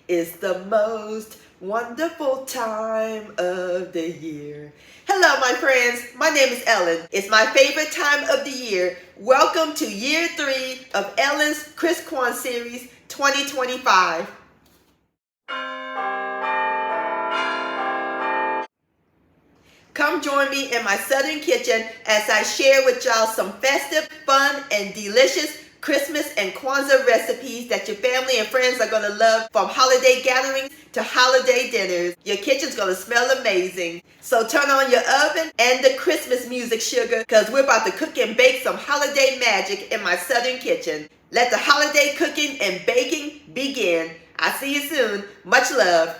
It's the most wonderful time of the year. Hello, my friends. My name is Ellen. It's my favorite time of the year. Welcome to year 3 of Ellen's CHRISTKWAN series 2025. Come join me in my southern kitchen as I share with y'all some festive, fun, and delicious Christmas and Kwanzaa recipes that your family and friends are going to love, from holiday gatherings to holiday dinners. Your kitchen's going to smell amazing. So turn on your oven and the Christmas music, sugar, because we're about to cook and bake some holiday magic in my southern kitchen. Let the holiday cooking and baking begin. I'll see you soon. Much love.